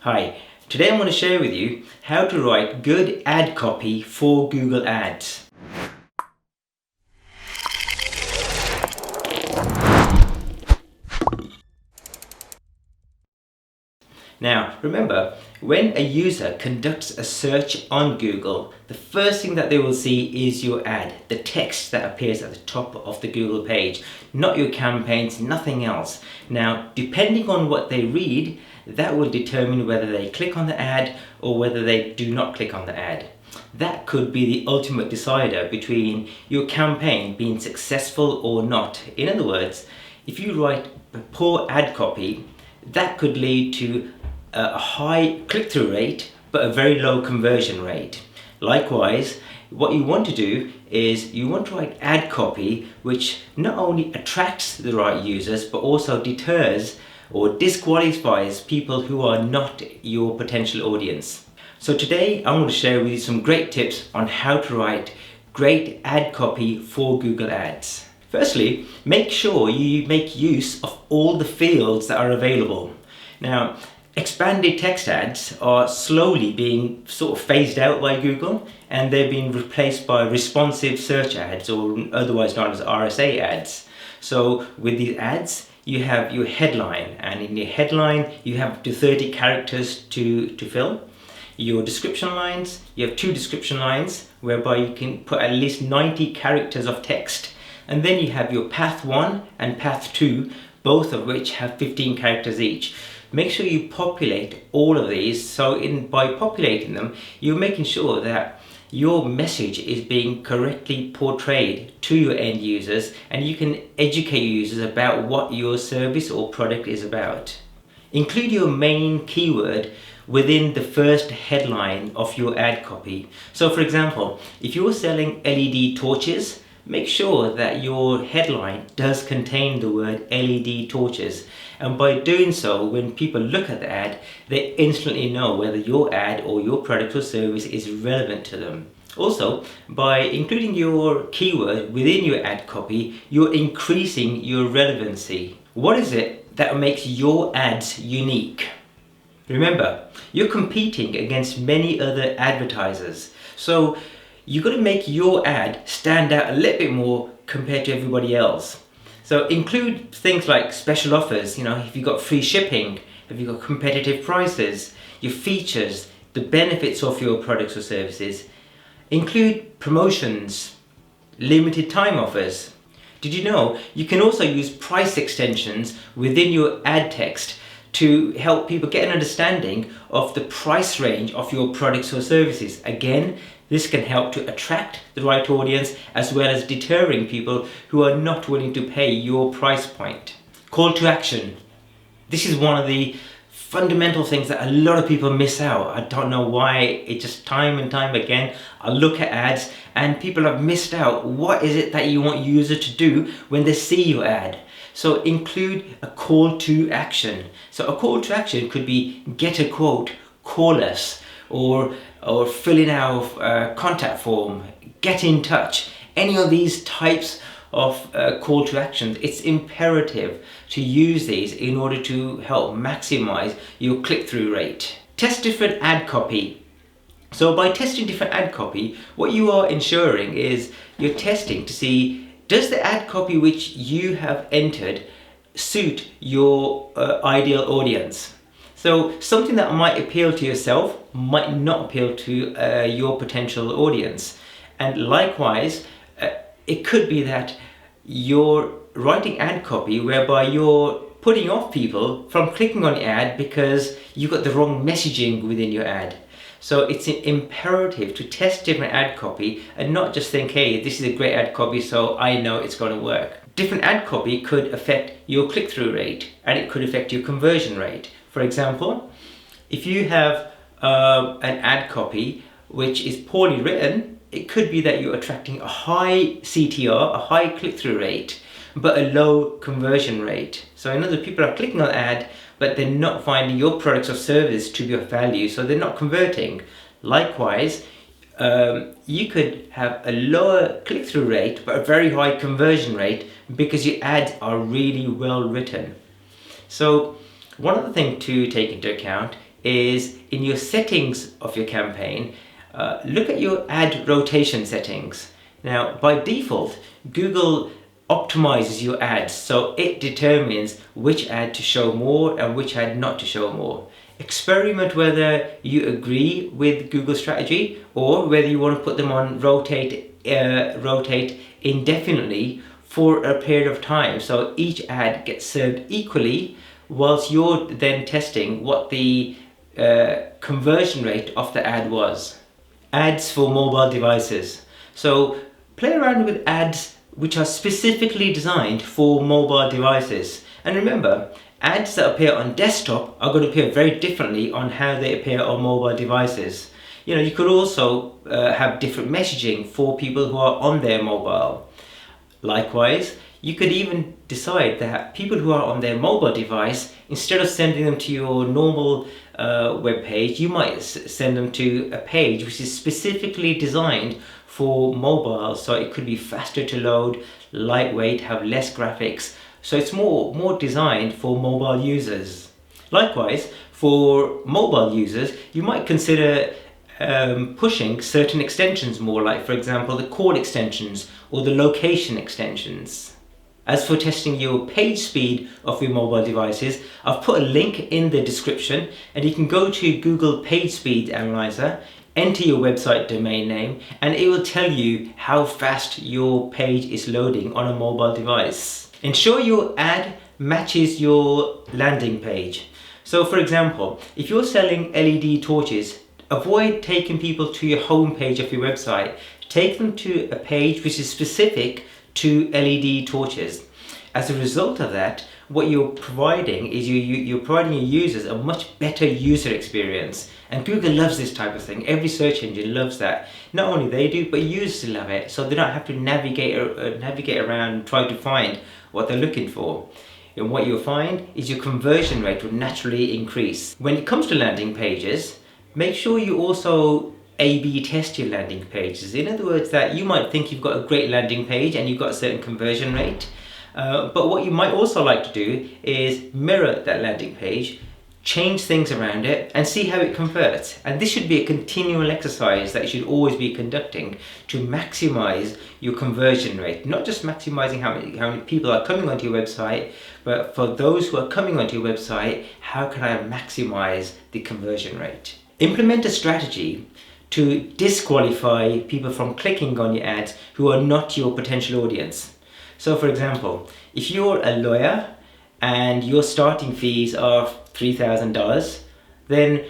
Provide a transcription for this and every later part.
Hi, today I'm going to share with you how to write good ad copy for Google Ads. Now, remember, when a user conducts a search on Google, the first thing that they will see is your ad, the text that appears at the top of the Google page, not your campaigns, nothing else. Now, depending on what they read, that will determine whether they click on the ad or whether they do not click on the ad. That could be the ultimate decider between your campaign being successful or not. In other words, if you write poor ad copy, that could lead to a high click-through rate but a very low conversion rate. Likewise, what you want to do is you want to write ad copy which not only attracts the right users but also deters or disqualifies people who are not your potential audience. So today I'm going to share with you some great tips on how to write great ad copy for Google Ads. Firstly, make sure you make use of all the fields that are available. Now, expanded text ads are slowly being sort of phased out by Google, and they're being replaced by responsive search ads, or otherwise known as RSA ads. So with these ads, you have your headline, and in your headline you have up to 30 characters to fill. Your description lines, you have 2 description lines whereby you can put at least 90 characters of text. And then you have your path 1 and path 2, both of which have 15 characters each. Make sure you populate all of these, so by populating them, you're making sure that your message is being correctly portrayed to your end users, and you can educate users about what your service or product is about. Include your main keyword within the first headline of your ad copy. So for example, if you're selling LED torches, make sure that your headline does contain the word LED torches. And by doing so, when people look at the ad, they instantly know whether your ad or your product or service is relevant to them. Also, by including your keyword within your ad copy, you're increasing your relevancy. What is it that makes your ads unique? Remember, you're competing against many other advertisers. So you've got to make your ad stand out a little bit more compared to everybody else. So include things like special offers, if you've got free shipping, if you've got competitive prices, your features, the benefits of your products or services. Include promotions, limited time offers. Did you know you can also use price extensions within your ad text to help people get an understanding of the price range of your products or services? Again, this can help to attract the right audience as well as deterring people who are not willing to pay your price point. Call to action. This is one of the fundamental things that a lot of people miss out. I don't know why. It just time and time again, I look at ads and people have missed out. What is it that you want users to do when they see your ad? So include a call to action. So a call to action could be get a quote, call us, or fill in our contact form, get in touch. Any of these types of call to actions, it's imperative to use these in order to help maximize your click-through rate. Test different ad copy. So by testing different ad copy, what you are ensuring is you're testing to see, does the ad copy which you have entered suit your ideal audience? So something that might appeal to yourself might not appeal to your potential audience. And likewise, it could be that you're writing ad copy whereby you're putting off people from clicking on the ad because you've got the wrong messaging within your ad. So it's imperative to test different ad copy and not just think, hey, this is a great ad copy, so I know it's going to work. Different ad copy could affect your click-through rate, and it could affect your conversion rate. For example, if you have an ad copy which is poorly written, it could be that you're attracting a high CTR, a high click-through rate, but a low conversion rate. So in other words, people are clicking on the ad, but they're not finding your products or service to be of value, so they're not converting. Likewise, you could have a lower click-through rate, but a very high conversion rate because your ads are really well written. So one other thing to take into account is in your settings of your campaign, look at your ad rotation settings. Now, by default, Google optimizes your ads, so it determines which ad to show more and which ad not to show more. Experiment whether you agree with Google's strategy or whether you want to put them on rotate indefinitely for a period of time, so each ad gets served equally whilst you're then testing what the conversion rate of the ad was. Ads for mobile devices. So play around with ads which are specifically designed for mobile devices. And remember, ads that appear on desktop are going to appear very differently on how they appear on mobile devices. You know, you could also have different messaging for people who are on their mobile. Likewise, you could even decide that people who are on their mobile device, instead of sending them to your normal web page, you might send them to a page which is specifically designed for mobile, so it could be faster to load, lightweight, have less graphics, so it's more designed for mobile users. Likewise, for mobile users, you might consider pushing certain extensions more, like for example the call extensions or the location extensions. As for testing your page speed of your mobile devices, I've put a link in the description, and you can go to Google Page Speed Analyzer, enter your website domain name, and it will tell you how fast your page is loading on a mobile device. Ensure your ad matches your landing page. So for example, if you're selling LED torches, avoid taking people to your home page of your website. Take them to a page which is specific to LED torches. As a result of that, what you're providing is you're providing your users a much better user experience. And Google loves this type of thing. Every search engine loves that. Not only they do, but users love it. So they don't have to navigate around and try to find what they're looking for. And what you'll find is your conversion rate will naturally increase. When it comes to landing pages, make sure you also A/B test your landing pages. In other words, that you might think you've got a great landing page and you've got a certain conversion rate, but what you might also like to do is mirror that landing page, change things around it and see how it converts. And this should be a continual exercise that you should always be conducting to maximize your conversion rate. Not just maximizing how many people are coming onto your website, but for those who are coming onto your website, how can I maximize the conversion rate? Implement a strategy to disqualify people from clicking on your ads who are not your potential audience. So for example, if you're a lawyer and your starting fees are $3,000, then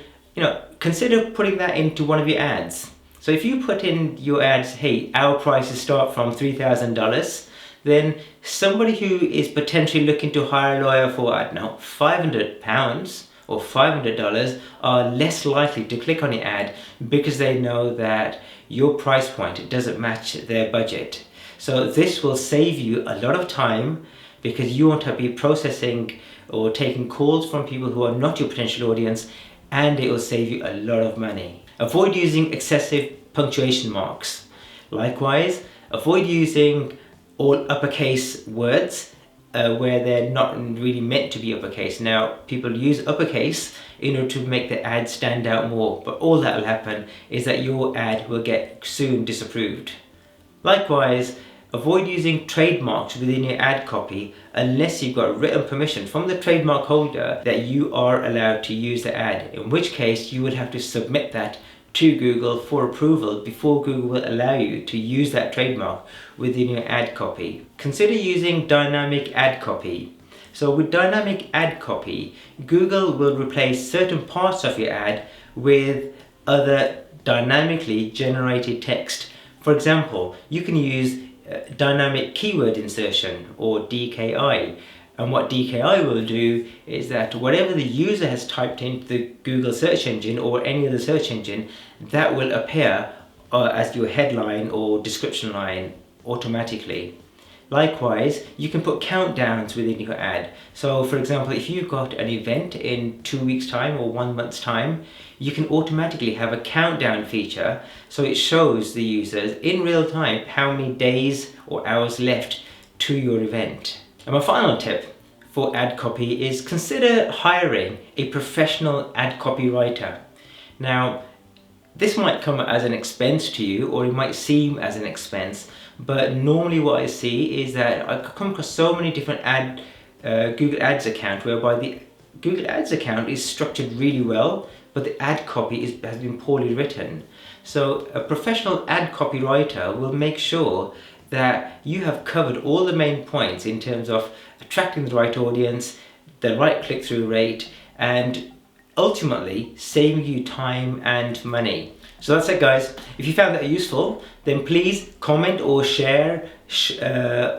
consider putting that into one of your ads. So if you put in your ads, hey, our prices start from $3,000, then somebody who is potentially looking to hire a lawyer for, I don't know, £500 or $500 are less likely to click on your ad because they know that your price point doesn't match their budget. So this will save you a lot of time because you won't have to be processing or taking calls from people who are not your potential audience, and it will save you a lot of money. Avoid using excessive punctuation marks. Likewise, avoid using all uppercase words where they're not really meant to be uppercase. Now, people use uppercase in order to make the ad stand out more, but all that will happen is that your ad will get soon disapproved. Likewise, avoid using trademarks within your ad copy unless you've got written permission from the trademark holder that you are allowed to use the ad, in which case you would have to submit that to Google for approval before Google will allow you to use that trademark within your ad copy. Consider using dynamic ad copy. So with dynamic ad copy, Google will replace certain parts of your ad with other dynamically generated text. For example, you can use dynamic keyword insertion or DKI. And what DKI will do is that whatever the user has typed into the Google search engine or any other search engine, that will appear as your headline or description line automatically. Likewise, you can put countdowns within your ad. So for example, if you've got an event in 2 weeks time or 1 month's time, you can automatically have a countdown feature, so it shows the users in real time how many days or hours left to your event. And my final tip, for ad copy is consider hiring a professional ad copywriter. Now, this might come as an expense to you, or it might seem as an expense, but normally what I see is that I come across so many different Google Ads account whereby the Google Ads account is structured really well, but the ad copy has been poorly written. So a professional ad copywriter will make sure that you have covered all the main points in terms of attracting the right audience, the right click-through rate, and ultimately saving you time and money. So that's it, guys. If you found that useful, then please comment or share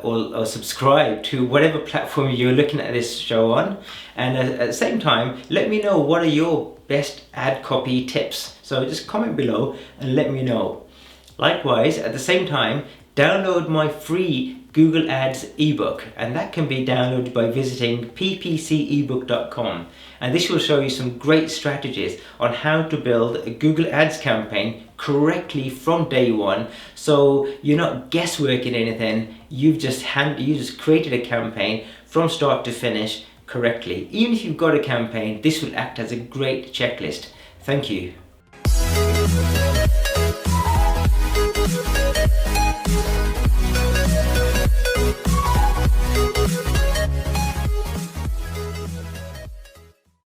or subscribe to whatever platform you're looking at this show on. And at the same time, let me know what are your best ad copy tips. So just comment below and let me know. Likewise, at the same time, download my free Google Ads ebook, and that can be downloaded by visiting ppcebook.com, and this will show you some great strategies on how to build a Google Ads campaign correctly from day one, so you're not guessworking anything. You just created a campaign from start to finish correctly. Even if you've got a campaign, this will act as a great checklist. Thank you.